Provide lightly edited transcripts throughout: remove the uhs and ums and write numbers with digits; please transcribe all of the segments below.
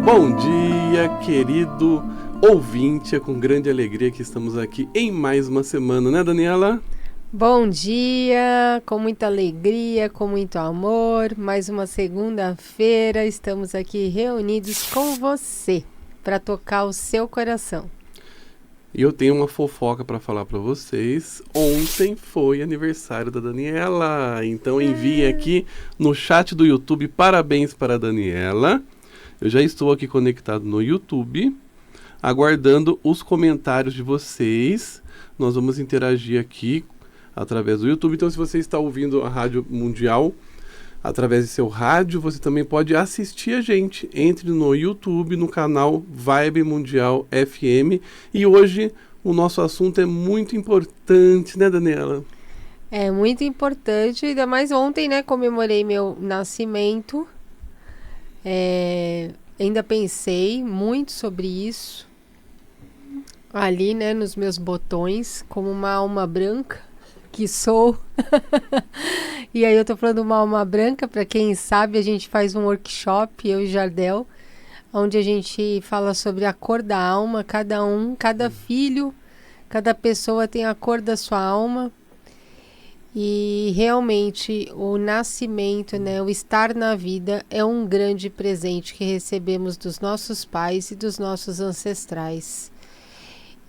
Bom dia, querido ouvinte, é com grande alegria que estamos aqui em mais uma semana, né, Daniela? Bom dia, com muita alegria, com muito amor, mais uma segunda-feira, estamos aqui reunidos com você para tocar o seu coração. E eu tenho uma fofoca para falar para vocês. Ontem foi aniversário da Daniela, então enviem aqui no chat do YouTube parabéns para a Daniela. Eu já estou aqui conectado no YouTube, aguardando os comentários de vocês. Nós vamos interagir aqui através do YouTube. Então, se você está ouvindo a Rádio Mundial através de seu rádio, você também pode assistir a gente. Entre no YouTube, no canal Vibe Mundial FM. E hoje o nosso assunto é muito importante, né, Daniela? É muito importante, ainda mais ontem, né? Comemorei meu nascimento. Ainda pensei muito sobre isso. Ali, né, nos meus botões, como uma alma branca que sou. E aí eu tô falando uma alma branca, para quem sabe, a gente faz um workshop, eu e Jardel, onde a gente fala sobre a cor da alma, cada filho, cada pessoa tem a cor da sua alma. E realmente o nascimento, né, o estar na vida é um grande presente que recebemos dos nossos pais e dos nossos ancestrais.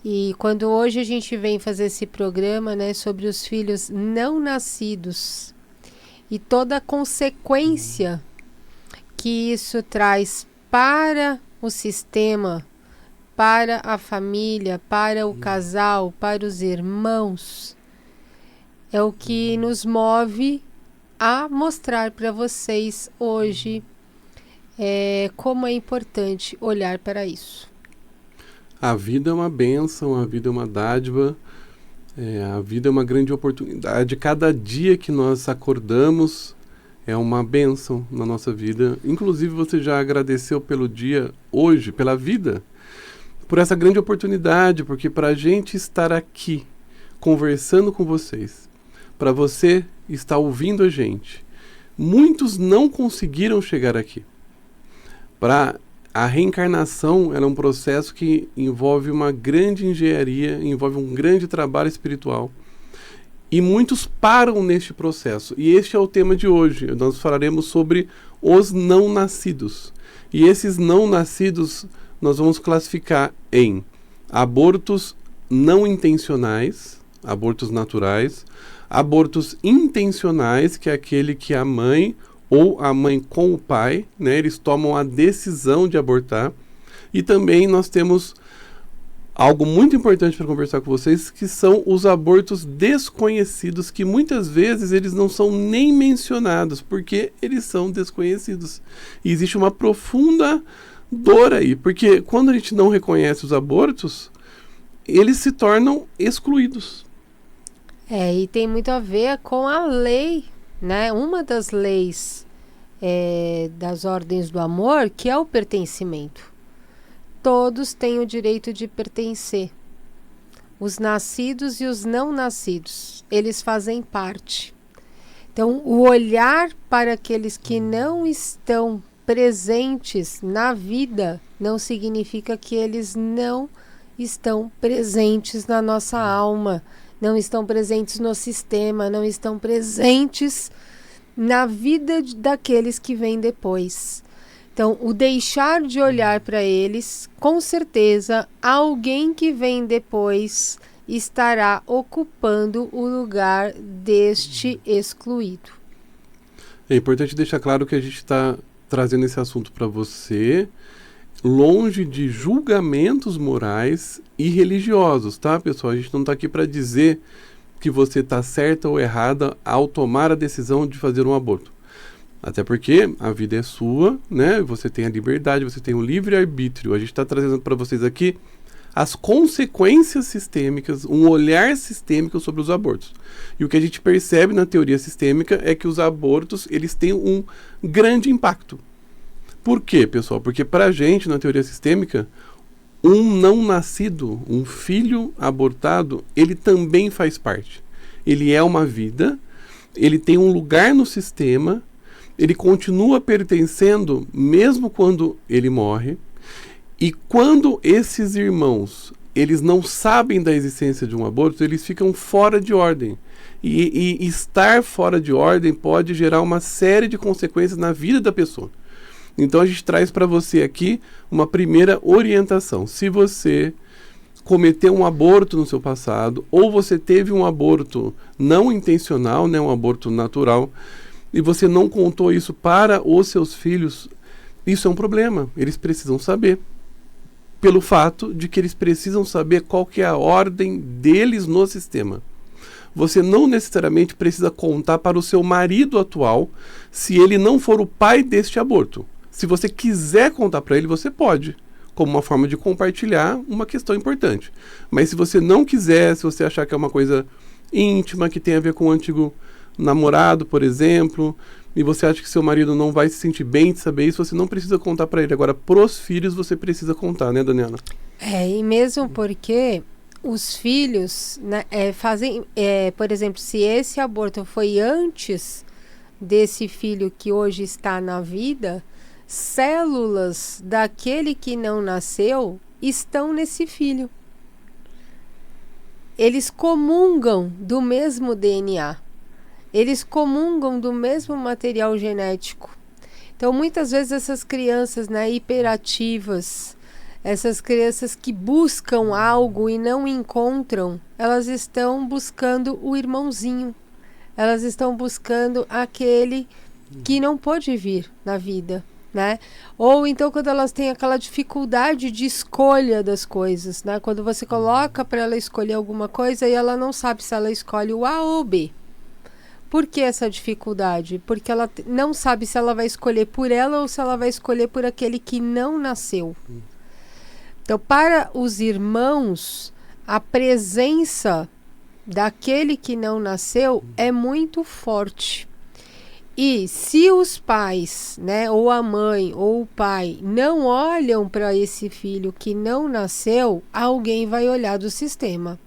E quando hoje a gente vem fazer esse programa, né, sobre os filhos não nascidos e toda a consequência que isso traz para o sistema, para a família, para o casal, para os irmãos, é o que nos move a mostrar para vocês hoje como é importante olhar para isso. A vida é uma bênção, a vida é uma dádiva, a vida é uma grande oportunidade. Cada dia que nós acordamos é uma bênção na nossa vida. Inclusive, você já agradeceu pelo dia hoje, pela vida, por essa grande oportunidade, porque para a gente estar aqui conversando com vocês, para você estar ouvindo a gente, muitos não conseguiram chegar aqui. A reencarnação ela é um processo que envolve uma grande engenharia, envolve um grande trabalho espiritual. E muitos param neste processo. E este é o tema de hoje. Nós falaremos sobre os não nascidos. E esses não nascidos nós vamos classificar em abortos não intencionais, abortos naturais, abortos intencionais, que é aquele que a mãe ou a mãe com o pai, né, eles tomam a decisão de abortar. E também nós temos algo muito importante para conversar com vocês, que são os abortos desconhecidos, que muitas vezes eles não são nem mencionados, porque eles são desconhecidos. E existe uma profunda dor aí, porque quando a gente não reconhece os abortos, eles se tornam excluídos. E tem muito a ver com a lei, né? Uma das leis das ordens do amor, que é o pertencimento. Todos têm o direito de pertencer. Os nascidos e os não nascidos, eles fazem parte. Então, o olhar para aqueles que não estão presentes na vida não significa que eles não estão presentes na nossa alma, não estão presentes no sistema, não estão presentes na vida daqueles que vêm depois. Então, o deixar de olhar para eles, com certeza, alguém que vem depois estará ocupando o lugar deste excluído. É importante deixar claro que a gente está trazendo esse assunto para você, longe de julgamentos morais e religiosos, tá, pessoal? A gente não está aqui para dizer que você está certa ou errada ao tomar a decisão de fazer um aborto. Até porque a vida é sua, né? Você tem a liberdade, você tem o livre-arbítrio. A gente está trazendo para vocês aqui as consequências sistêmicas, um olhar sistêmico sobre os abortos. E o que a gente percebe na teoria sistêmica é que os abortos, eles têm um grande impacto. Por quê, pessoal? Porque para a gente, na teoria sistêmica, um não nascido, um filho abortado, ele também faz parte. Ele é uma vida, ele tem um lugar no sistema, ele continua pertencendo mesmo quando ele morre, E quando esses irmãos, eles não sabem da existência de um aborto, eles ficam fora de ordem. E estar fora de ordem pode gerar uma série de consequências na vida da pessoa. Então a gente traz para você aqui uma primeira orientação. Se você cometeu um aborto no seu passado, ou você teve um aborto não intencional, né, um aborto natural, e você não contou isso para os seus filhos, isso é um problema. Eles precisam saber. Pelo fato de que eles precisam saber qual que é a ordem deles no sistema. Você não necessariamente precisa contar para o seu marido atual se ele não for o pai deste aborto. Se você quiser contar para ele, você pode, como uma forma de compartilhar uma questão importante. Mas se você não quiser, se você achar que é uma coisa íntima, que tem a ver com o antigo namorado, por exemplo, e você acha que seu marido não vai se sentir bem de saber isso, você não precisa contar para ele. Agora, pros filhos, você precisa contar, né, Daniela? E mesmo porque os filhos, né, fazem, por exemplo, se esse aborto foi antes desse filho que hoje está na vida, células daquele que não nasceu estão nesse filho. Eles comungam do mesmo DNA. Eles comungam do mesmo material genético. Então, muitas vezes, essas crianças, né, hiperativas, essas crianças que buscam algo e não encontram, elas estão buscando o irmãozinho. Elas estão buscando aquele que não pôde vir na vida, né? Ou então, quando elas têm aquela dificuldade de escolha das coisas, né? Quando você coloca para ela escolher alguma coisa e ela não sabe se ela escolhe o A ou o B. Por que essa dificuldade? Porque ela não sabe se ela vai escolher por ela ou se ela vai escolher por aquele que não nasceu. Então, para os irmãos, a presença daquele que não nasceu é muito forte. E se os pais, né, ou a mãe ou o pai não olham para esse filho que não nasceu, alguém vai olhar do sistema.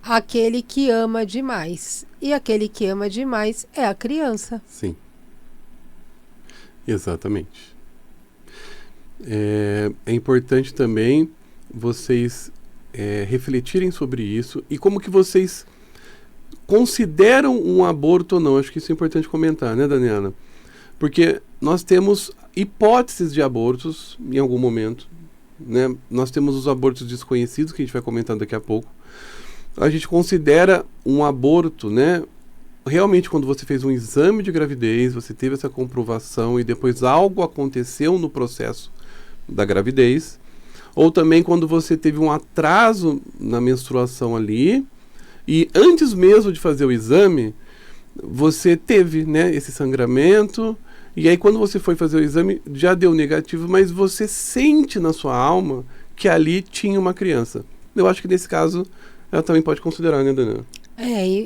Aquele que ama demais. E aquele que ama demais é a criança. Sim. Exatamente. É importante também vocês refletirem sobre isso e como que vocês consideram um aborto ou não. Acho que isso é importante comentar, né, Daniela? Porque nós temos hipóteses de abortos em algum momento, né? Nós temos os abortos desconhecidos, que a gente vai comentar daqui a pouco. A gente considera um aborto, né? Realmente, quando você fez um exame de gravidez, você teve essa comprovação e depois algo aconteceu no processo da gravidez. Ou também quando você teve um atraso na menstruação ali e antes mesmo de fazer o exame, você teve, né, esse sangramento. E aí, quando você foi fazer o exame, já deu negativo, mas você sente na sua alma que ali tinha uma criança. Eu acho que nesse caso ela também pode considerar, né, Daniela?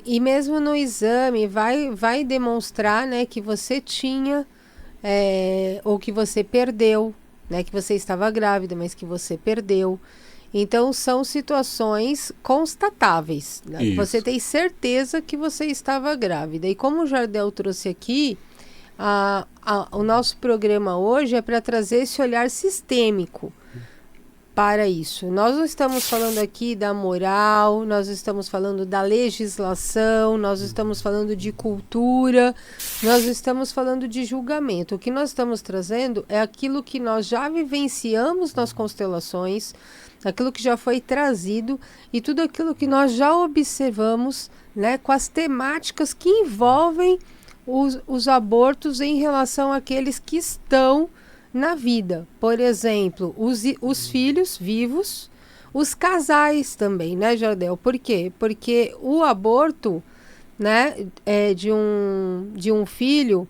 E mesmo no exame vai demonstrar, né, que você tinha ou que você perdeu, né, que você estava grávida, mas que você perdeu. Então são situações constatáveis, né? Você tem certeza que você estava grávida. E como o Jardel trouxe aqui, o nosso programa hoje é para trazer esse olhar sistêmico para isso. Nós não estamos falando aqui da moral, nós estamos falando da legislação, nós estamos falando de cultura, nós estamos falando de julgamento. O que nós estamos trazendo é aquilo que nós já vivenciamos nas constelações, aquilo que já foi trazido e tudo aquilo que nós já observamos, né, com as temáticas que envolvem os abortos em relação àqueles que estão na vida. Por exemplo, os filhos vivos, os casais também, né, Jardel? Por quê? Porque o aborto, né, de um filho,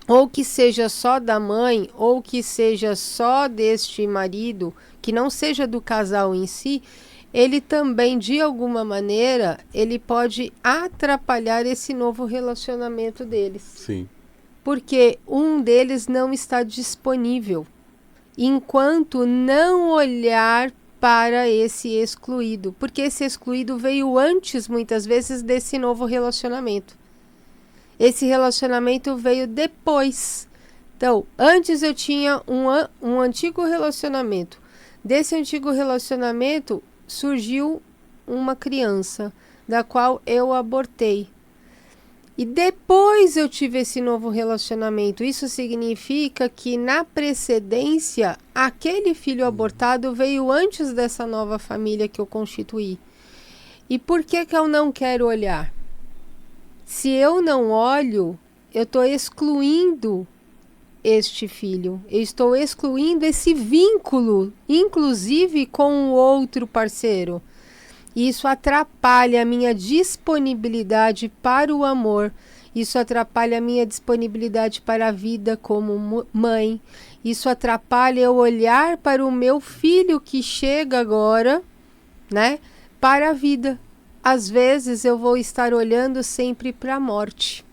ou que seja só da mãe, ou que seja só deste marido, que não seja do casal em si, ele também, de alguma maneira, ele pode atrapalhar esse novo relacionamento deles. Sim. Porque um deles não está disponível, enquanto não olhar para esse excluído. Porque esse excluído veio antes, muitas vezes, desse novo relacionamento. Esse relacionamento veio depois. Então, antes eu tinha um antigo relacionamento. Desse antigo relacionamento surgiu uma criança, da qual eu abortei. E depois eu tive esse novo relacionamento. Isso significa que na precedência, aquele filho abortado veio antes dessa nova família que eu constituí. E por que eu não quero olhar? Se eu não olho, eu estou excluindo este filho. Eu estou excluindo esse vínculo, inclusive com o outro parceiro. Isso atrapalha a minha disponibilidade para o amor. Isso atrapalha a minha disponibilidade para a vida como mãe. Isso atrapalha eu olhar para o meu filho que chega agora, né, para a vida. Às vezes eu vou estar olhando sempre para a morte.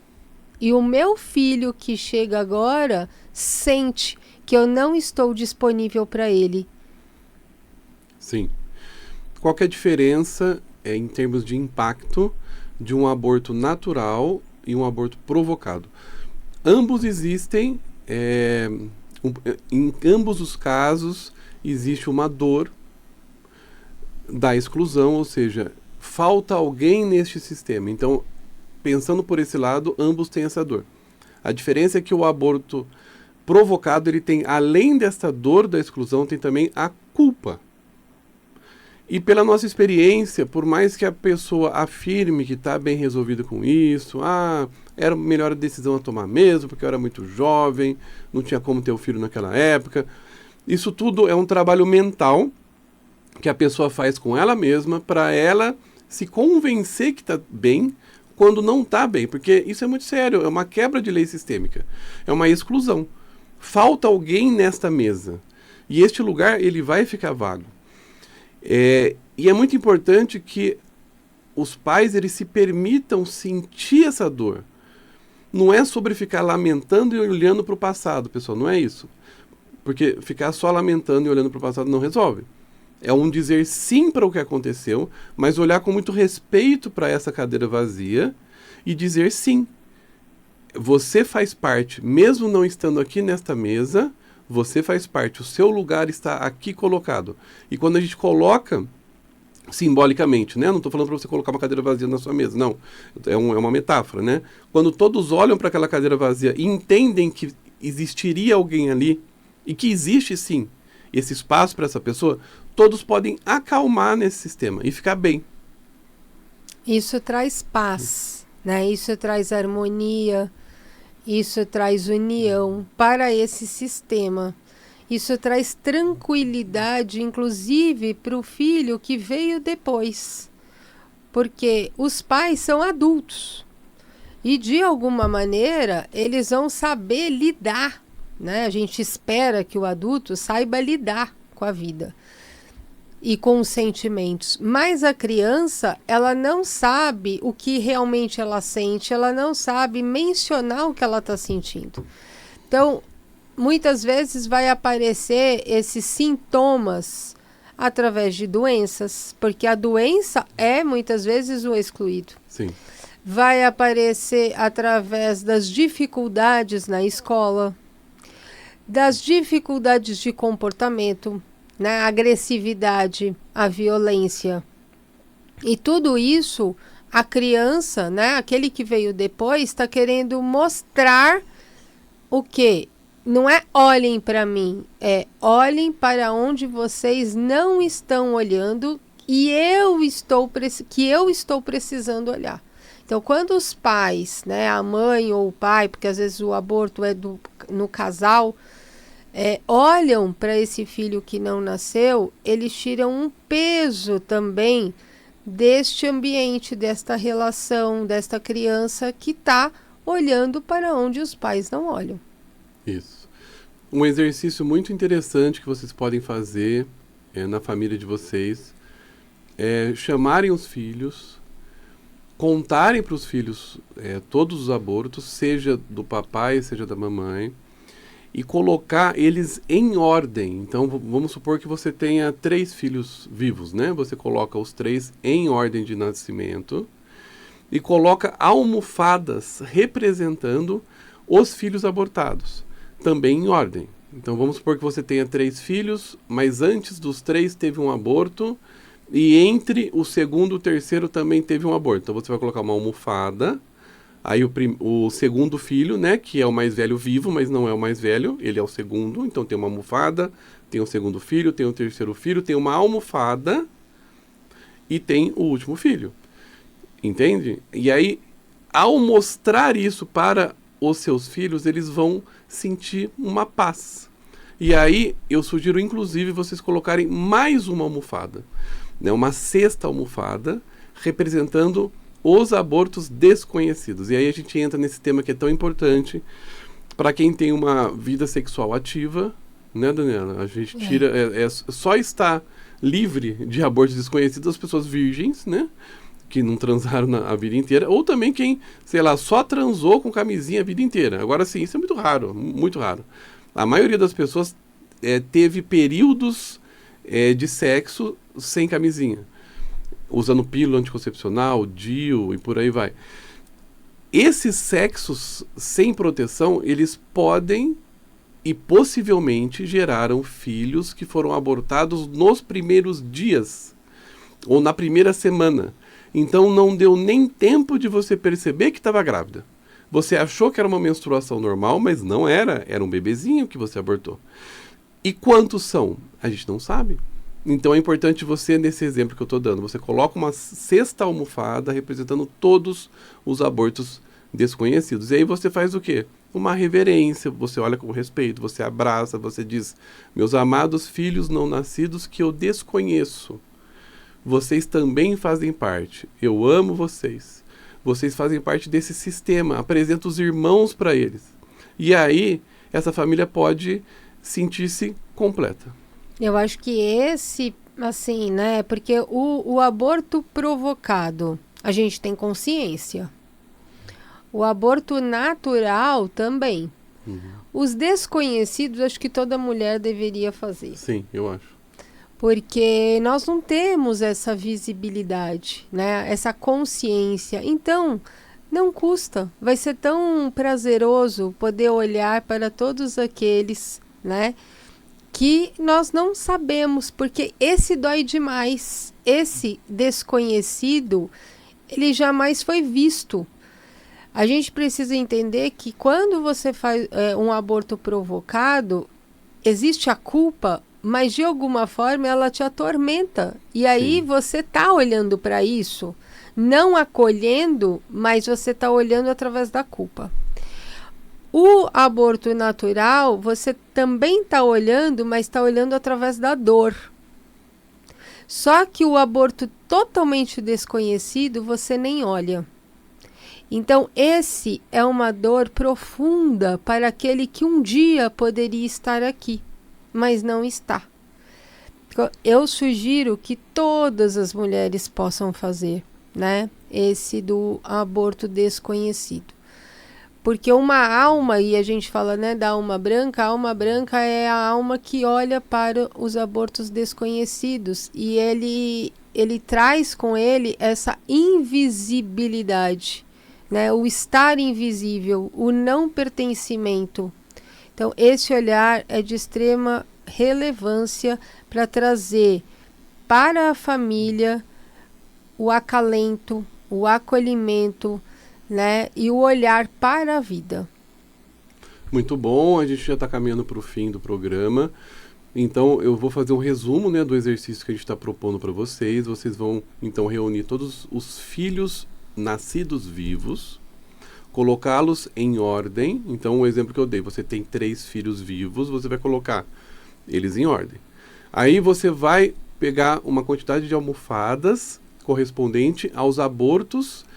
E o meu filho que chega agora sente que eu não estou disponível para ele. Sim. Qual que é a diferença em termos de impacto de um aborto natural e um aborto provocado? Ambos existem, em ambos os casos existe uma dor da exclusão, ou seja, falta alguém neste sistema. Então, pensando por esse lado, ambos têm essa dor. A diferença é que o aborto provocado, ele tem, além desta dor da exclusão, tem também a culpa. E pela nossa experiência, por mais que a pessoa afirme que está bem resolvida com isso, era a melhor decisão a tomar mesmo, porque eu era muito jovem, não tinha como ter o filho naquela época. Isso tudo é um trabalho mental que a pessoa faz com ela mesma para ela se convencer que está bem quando não está bem, porque isso é muito sério, é uma quebra de lei sistêmica, é uma exclusão. Falta alguém nesta mesa e este lugar ele vai ficar vago. E é muito importante que os pais eles se permitam sentir essa dor. Não é sobre ficar lamentando e olhando para o passado, pessoal, não é isso. Porque ficar só lamentando e olhando para o passado não resolve. É um dizer sim para o que aconteceu, mas olhar com muito respeito para essa cadeira vazia e dizer sim. Você faz parte, mesmo não estando aqui nesta mesa, você faz parte, o seu lugar está aqui colocado. E quando a gente coloca simbolicamente, né? Não estou falando para você colocar uma cadeira vazia na sua mesa, não. É uma metáfora, né? Quando todos olham para aquela cadeira vazia e entendem que existiria alguém ali e que existe sim esse espaço para essa pessoa, todos podem acalmar nesse sistema e ficar bem. Isso traz paz, né? Isso traz harmonia, isso traz união para esse sistema. Isso traz tranquilidade, inclusive, para o filho que veio depois. Porque os pais são adultos. E, de alguma maneira, eles vão saber lidar, né? A gente espera que o adulto saiba lidar com a vida e com os sentimentos. Mas a criança, ela não sabe o que realmente ela sente, ela não sabe mencionar o que ela está sentindo. Então, muitas vezes vai aparecer esses sintomas através de doenças, porque a doença é muitas vezes o excluído. Sim. Vai aparecer através das dificuldades na escola, das dificuldades de comportamento, né, a agressividade, a violência. E tudo isso, a criança, né, aquele que veio depois, está querendo mostrar o quê? Não é olhem para mim, é olhem para onde vocês não estão olhando e que eu estou precisando olhar. Então, quando os pais, né, a mãe ou o pai, porque às vezes o aborto é no casal, olham para esse filho que não nasceu, eles tiram um peso também deste ambiente, desta relação, desta criança que está olhando para onde os pais não olham. Isso. Um exercício muito interessante que vocês podem fazer na família de vocês é chamarem os filhos, contarem para os filhos todos os abortos, seja do papai, seja da mamãe, e colocar eles em ordem. Então, vamos supor que você tenha 3 filhos vivos, né? Você coloca os 3 em ordem de nascimento e coloca almofadas representando os filhos abortados. também em ordem. Então vamos supor que você tenha 3 filhos, mas antes dos 3 teve um aborto, e entre o segundo e o terceiro também teve um aborto. Então você vai colocar uma almofada, aí o segundo filho, né, que é o mais velho vivo, mas não é o mais velho, ele é o segundo, então tem uma almofada, tem o segundo filho, tem o terceiro filho, tem uma almofada e tem o último filho. Entende? E aí, ao mostrar isso para os seus filhos, eles vão sentir uma paz. E aí, eu sugiro, inclusive, vocês colocarem mais uma almofada, né? Uma sexta almofada, representando os abortos desconhecidos. E aí a gente entra nesse tema que é tão importante para quem tem uma vida sexual ativa, né, Daniela? A gente tira... só está livre de abortos desconhecidos as pessoas virgens, né? Que não transaram a vida inteira, ou também quem, sei lá, só transou com camisinha a vida inteira. Agora sim, isso é muito raro, muito raro. A maioria das pessoas teve períodos de sexo sem camisinha, usando pílula anticoncepcional, DIU e por aí vai. Esses sexos sem proteção, eles podem e possivelmente geraram filhos que foram abortados nos primeiros dias ou na primeira semana. Então não deu nem tempo de você perceber que estava grávida. Você achou que era uma menstruação normal, mas não era. Era um bebezinho que você abortou. E quantos são? A gente não sabe. Então é importante você, nesse exemplo que eu estou dando, você coloca uma sexta almofada representando todos os abortos desconhecidos. E aí você faz o quê? Uma reverência, você olha com respeito, você abraça, você diz: meus amados filhos não nascidos que eu desconheço. Vocês também fazem parte. Eu amo vocês. Vocês fazem parte desse sistema. Apresenta os irmãos para eles. E aí, essa família pode sentir-se completa. Eu acho que esse, assim, né? Porque o aborto provocado, a gente tem consciência. O aborto natural também. Os desconhecidos, acho que toda mulher deveria fazer. Sim, eu acho. Porque nós não temos essa visibilidade, né? Essa consciência. Então, não custa. Vai ser tão prazeroso poder olhar para todos aqueles, né, que nós não sabemos, porque esse dói demais. Esse desconhecido, ele jamais foi visto. A gente precisa entender que quando você faz um aborto provocado, existe a culpa, mas de alguma forma ela te atormenta. E aí você está olhando para isso, não acolhendo, mas você está olhando através da culpa. O aborto natural, você também está olhando, mas está olhando através da dor. Só que o aborto totalmente desconhecido, você nem olha. Então, esse é uma dor profunda para aquele que um dia poderia estar aqui, mas não está. Eu sugiro que todas as mulheres possam fazer, né, esse do aborto desconhecido. Porque uma alma, e a gente fala, né, da alma branca, a alma branca é a alma que olha para os abortos desconhecidos, e ele traz com ele essa invisibilidade, né, o estar invisível, o não pertencimento. Então, esse olhar é de extrema relevância para trazer para a família o acalento, o acolhimento, né, e o olhar para a vida. Muito bom, a gente já está caminhando para o fim do programa. Então, eu vou fazer um resumo, né, do exercício que a gente está propondo para vocês. Vocês vão, então, reunir todos os filhos nascidos vivos, colocá-los em ordem. Então, o exemplo que eu dei, você tem 3 filhos vivos, você vai colocar eles em ordem. Aí você vai pegar uma quantidade de almofadas correspondente aos abortos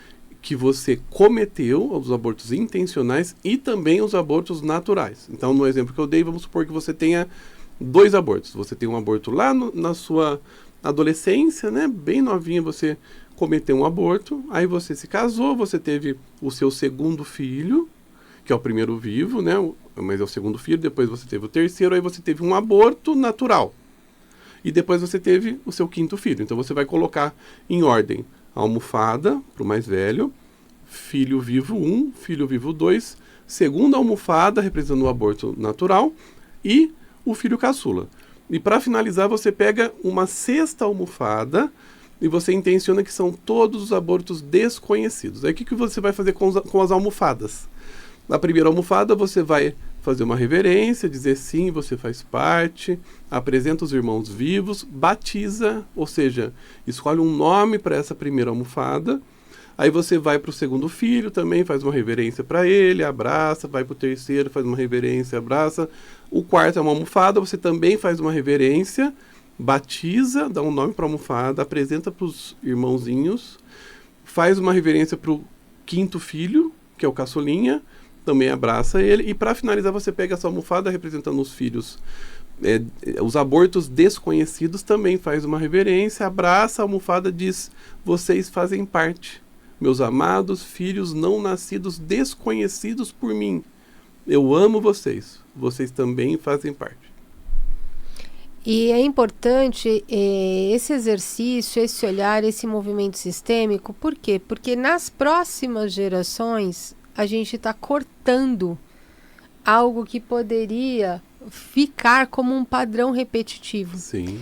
que você cometeu, aos abortos intencionais e também os abortos naturais. Então, no exemplo que eu dei, vamos supor que você tenha 2 abortos. Você tem um aborto lá na sua adolescência, né? Bem novinha, você cometeu um aborto, aí você se casou, você teve o seu segundo filho, que é o primeiro vivo, né? Mas é o segundo filho, depois você teve o terceiro, aí você teve um aborto natural. E depois você teve o seu 5º filho. Então você vai colocar em ordem a almofada para o mais velho, filho vivo 1, filho vivo 2, segunda almofada representando o aborto natural e o filho caçula. E para finalizar, você pega uma sexta almofada e você intenciona que são todos os abortos desconhecidos. Aí o que você vai fazer com as almofadas? Na primeira almofada você vai fazer uma reverência, dizer sim, você faz parte, apresenta os irmãos vivos, batiza, ou seja, escolhe um nome para essa primeira almofada. Aí você vai para o segundo filho também, faz uma reverência para ele, abraça, vai para o terceiro, faz uma reverência, abraça. O quarto é uma almofada, você também faz uma reverência, batiza, dá um nome para a almofada, apresenta para os irmãozinhos, faz uma reverência para o quinto filho, que é o caçulinha, também abraça ele. E para finalizar, você pega essa almofada representando os filhos, os abortos desconhecidos, também faz uma reverência, abraça a almofada, diz: vocês fazem parte. Meus amados filhos não nascidos desconhecidos por mim. Eu amo vocês. Vocês também fazem parte. E é importante esse exercício, esse olhar, esse movimento sistêmico. Por quê? Porque nas próximas gerações a gente está cortando algo que poderia ficar como um padrão repetitivo. Sim.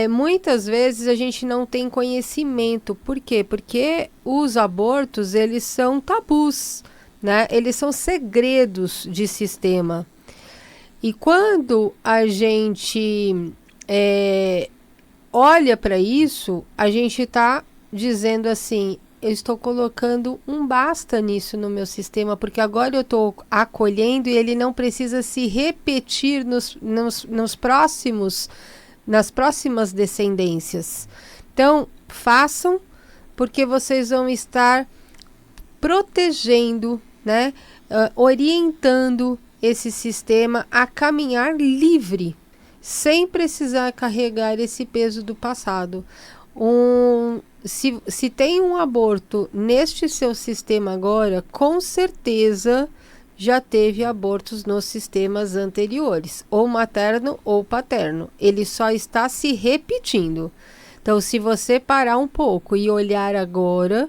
Muitas vezes a gente não tem conhecimento. Por quê? Porque os abortos, eles são tabus, né? Eles são segredos de sistema. E quando a gente olha para isso, a gente está dizendo assim: eu estou colocando um basta nisso no meu sistema, porque agora eu estou acolhendo e ele não precisa se repetir nas próximas descendências. Então, façam, porque vocês vão estar protegendo, né, orientando esse sistema a caminhar livre, sem precisar carregar esse peso do passado. Se tem um aborto neste seu sistema agora, com certeza já teve abortos nos sistemas anteriores, ou materno ou paterno. Ele só está se repetindo. Então, se você parar um pouco e olhar agora,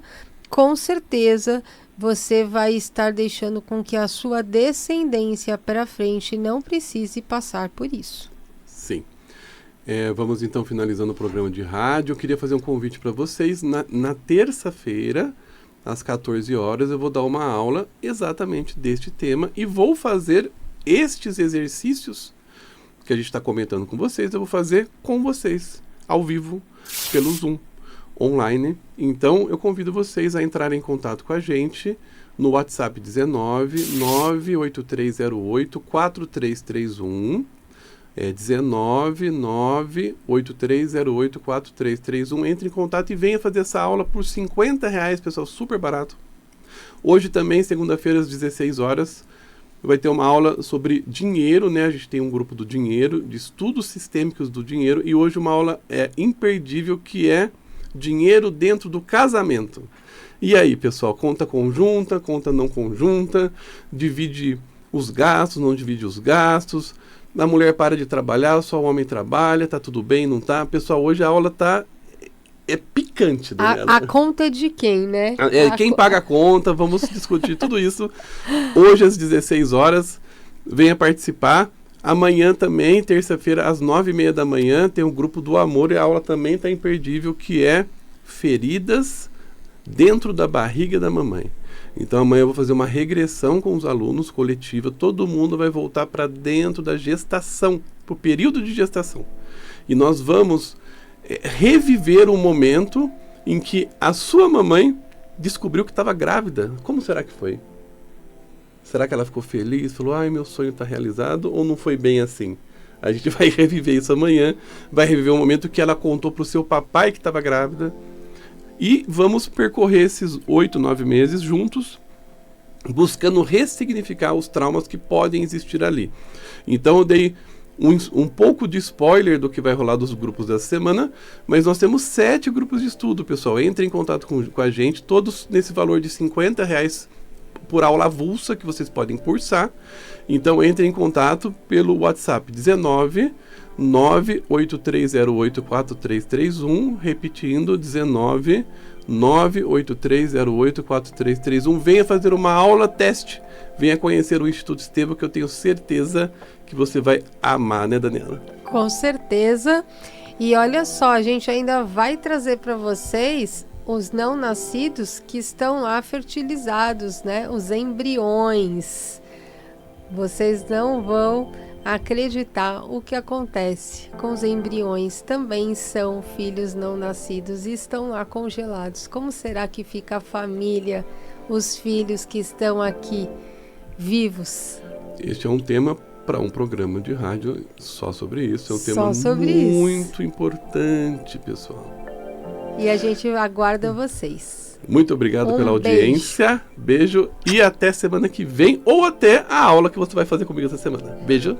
com certeza você vai estar deixando com que a sua descendência para frente não precise passar por isso. Sim. Vamos então finalizando o programa de rádio. Eu queria fazer um convite para vocês. Na terça-feira, às 14 horas, eu vou dar uma aula exatamente deste tema e vou fazer estes exercícios que a gente está comentando com vocês, eu vou fazer com vocês, ao vivo, pelo Zoom, online. Então, eu convido vocês a entrarem em contato com a gente no WhatsApp 19 98308 4331. 19 98308 4331. Entre em contato e venha fazer essa aula por R$50, pessoal, super barato. Hoje também, segunda-feira, às 16 horas, vai ter uma aula sobre dinheiro, né? A gente tem um grupo do dinheiro, de estudos sistêmicos do dinheiro, e hoje uma aula imperdível, que é dinheiro dentro do casamento. E aí, pessoal, conta conjunta, conta não conjunta, divide os gastos, não divide os gastos, a mulher para de trabalhar, só o homem trabalha, tá tudo bem, não tá? Pessoal, hoje a aula é picante, Daniela. A conta é de quem, né? Quem paga a conta, vamos discutir tudo isso hoje às 16 horas. Venha participar. Amanhã também, terça-feira, às 9h30 da manhã, tem um grupo do amor e a aula também tá imperdível, que é feridas dentro da barriga da mamãe. Então amanhã eu vou fazer uma regressão com os alunos, coletiva, todo mundo vai voltar para dentro da gestação, para o período de gestação. E nós vamos reviver um momento em que a sua mamãe descobriu que estava grávida. Como será que foi? Será que ela ficou feliz? Falou: ai, meu sonho está realizado, ou não foi bem assim? A gente vai reviver isso amanhã, vai reviver um momento que ela contou para o seu papai que estava grávida. E vamos percorrer esses 8, 9 meses juntos, buscando ressignificar os traumas que podem existir ali. Então eu dei um pouco de spoiler do que vai rolar dos grupos dessa semana, mas nós temos 7 grupos de estudo, pessoal. Entre em contato com a gente, todos nesse valor de R$50 por aula avulsa que vocês podem cursar. Então entre em contato pelo WhatsApp 19 98308 4331, repetindo 19 983084331. Venha fazer uma aula teste. Venha conhecer o Instituto Estevão, que eu tenho certeza que você vai amar, né, Daniela? Com certeza. E olha só, a gente ainda vai trazer para vocês os não nascidos que estão lá fertilizados, né? Os embriões. Vocês não vão acreditar o que acontece com os embriões. Também são filhos não nascidos e estão lá congelados. Como será que fica a família, os filhos que estão aqui vivos? Este é um tema para um programa de rádio só sobre isso. É um Só tema sobre muito importante, pessoal. E a gente aguarda vocês. Muito obrigado pela audiência. Beijo e até semana que vem ou até a aula que você vai fazer comigo essa semana. Beijo.